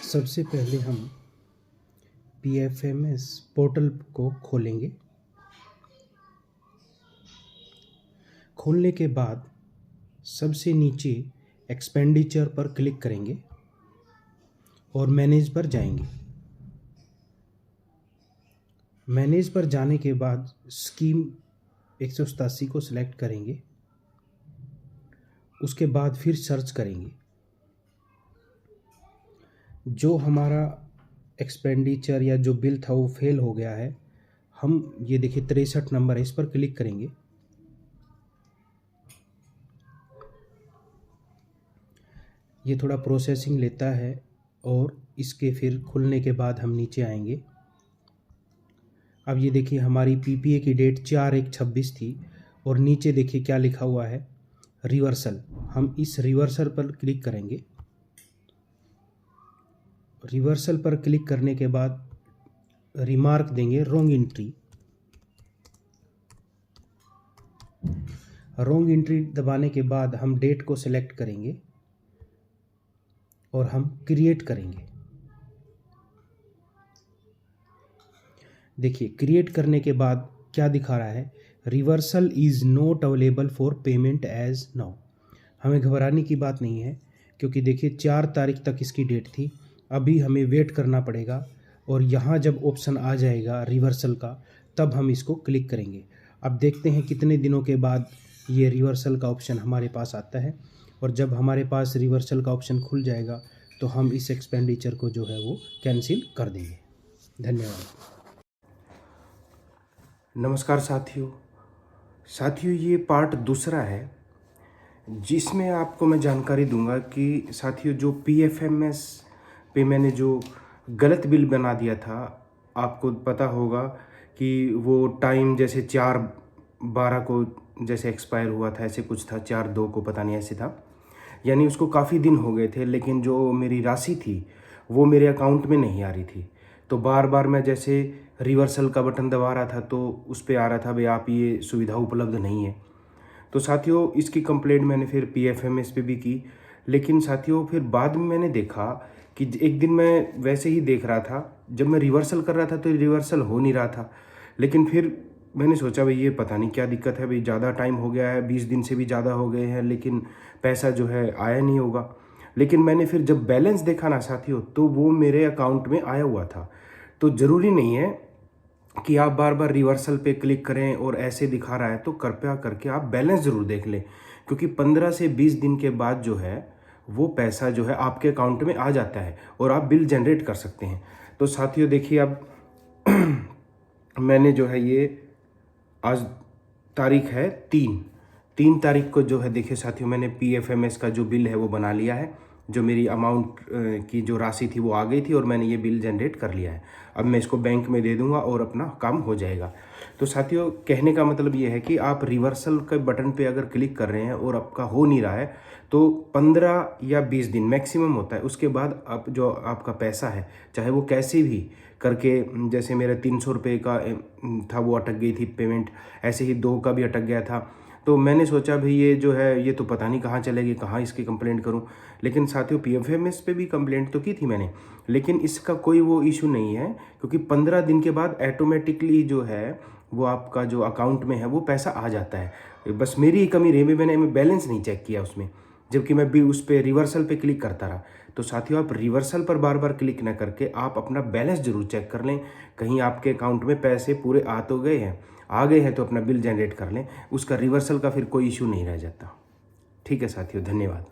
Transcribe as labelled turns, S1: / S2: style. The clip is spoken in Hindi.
S1: सबसे पहले हम PFMS पोर्टल को खोलेंगे। खोलने के बाद सबसे नीचे एक्सपेंडिचर पर क्लिक करेंगे और मैनेज पर जाएंगे। मैनेज पर जाने के बाद स्कीम 187 को सिलेक्ट करेंगे। उसके बाद फिर सर्च करेंगे। जो हमारा एक्सपेंडिचर या जो बिल था वो फेल हो गया है, हम ये देखिए 63 नंबर है, इस पर क्लिक करेंगे। ये थोड़ा प्रोसेसिंग लेता है और इसके फिर खुलने के बाद हम नीचे आएंगे। अब ये देखिए हमारी PPA की डेट 4/1/26 थी और नीचे देखिए क्या लिखा हुआ है, रिवर्सल। हम इस रिवर्सल पर क्लिक करेंगे। रिवर्सल पर क्लिक करने के बाद रिमार्क देंगे रॉन्ग एंट्री। रॉन्ग एंट्री दबाने के बाद हम डेट को सिलेक्ट करेंगे और हम क्रिएट करेंगे। देखिए क्रिएट करने के बाद क्या दिखा रहा है, reversal is not available for payment as now. हमें घबराने की बात नहीं है, क्योंकि देखिए 4 तारीख तक इसकी डेट थी। अभी हमें वेट करना पड़ेगा और यहाँ जब ऑप्शन आ जाएगा रिवर्सल का, तब हम इसको क्लिक करेंगे। अब देखते हैं कितने दिनों के बाद ये रिवर्सल का ऑप्शन हमारे पास आता है, और जब हमारे पास रिवर्सल का ऑप्शन खुल जाएगा तो हम इस एक्सपेंडिचर को जो है वो कैंसिल कर देंगे। धन्यवाद।
S2: नमस्कार साथियों, ये पार्ट दूसरा है जिसमें आपको मैं जानकारी दूंगा कि साथियों जो PFMS पे मैंने जो गलत बिल बना दिया था, आपको पता होगा कि वो टाइम जैसे 4/12 को जैसे एक्सपायर हुआ था, ऐसे कुछ था, 4/2 को पता नहीं ऐसे था, यानी उसको काफ़ी दिन हो गए थे, लेकिन जो मेरी राशि थी वो मेरे अकाउंट में नहीं आ रही थी। तो बार बार मैं जैसे रिवर्सल का बटन दबा रहा था तो उस पर आ रहा था भाई आप ये सुविधा उपलब्ध नहीं है। तो साथियों इसकी कंप्लेंट मैंने फिर PFMS पे भी की, लेकिन साथियों फिर बाद में मैंने देखा कि एक दिन मैं वैसे ही देख रहा था, जब मैं रिवर्सल कर रहा था तो रिवर्सल हो नहीं रहा था। लेकिन फिर मैंने सोचा भाई ये पता नहीं क्या दिक्कत है, भाई ज़्यादा टाइम हो गया है, 20 दिन से भी ज़्यादा हो गए हैं, लेकिन पैसा जो है आया नहीं होगा। लेकिन मैंने फिर जब बैलेंस देखा ना साथियों, तो वो मेरे अकाउंट में आया हुआ था। तो ज़रूरी नहीं है कि आप बार बार रिवर्सल पे क्लिक करें और ऐसे दिखा रहा है, तो कृपया करके आप बैलेंस ज़रूर देख लें, क्योंकि 15 से 20 दिन के बाद जो है वो पैसा जो है आपके अकाउंट में आ जाता है और आप बिल जनरेट कर सकते हैं। तो साथियों देखिए अब मैंने जो है ये आज तारीख है 3 तारीख को जो है देखिए साथियों मैंने PFMS का जो बिल है वो बना लिया है। जो मेरी अमाउंट की जो राशि थी वो आ गई थी और मैंने ये बिल जनरेट कर लिया है। अब मैं इसको बैंक में दे दूंगा और अपना काम हो जाएगा। तो साथियों कहने का मतलब ये है कि आप रिवर्सल के बटन पे अगर क्लिक कर रहे हैं और आपका हो नहीं रहा है, तो 15 या 20 दिन मैक्सिमम होता है, उसके बाद आप जो आपका पैसा है, चाहे वो कैसे भी करके, जैसे मेरा 300 रुपये का था वो अटक गई थी पेमेंट, ऐसे ही 2 का भी अटक गया था। तो मैंने सोचा भाई ये जो है ये तो पता नहीं कहाँ चलेगी, कहाँ इसकी कंप्लेंट करूँ। लेकिन साथियों PFMS पे भी कंप्लेंट तो की थी मैंने, लेकिन इसका कोई वो इशू नहीं है, क्योंकि 15 दिन के बाद ऑटोमेटिकली जो है वो आपका जो अकाउंट में है वो पैसा आ जाता है। बस मेरी ही कमी रही, मैंने बैलेंस नहीं चेक किया उसमें, जबकि मैं भी उस पर रिवर्सल पे क्लिक करता रहा। तो साथियों आप रिवर्सल पर बार बार क्लिक ना करके आप अपना बैलेंस जरूर चेक कर लें, कहीं आपके अकाउंट में पैसे पूरे आ तो गए हैं, आ गए हैं तो अपना बिल जनरेट कर लें, उसका रिवर्सल का फिर कोई इशू नहीं रह जाता। ठीक है साथियों, धन्यवाद।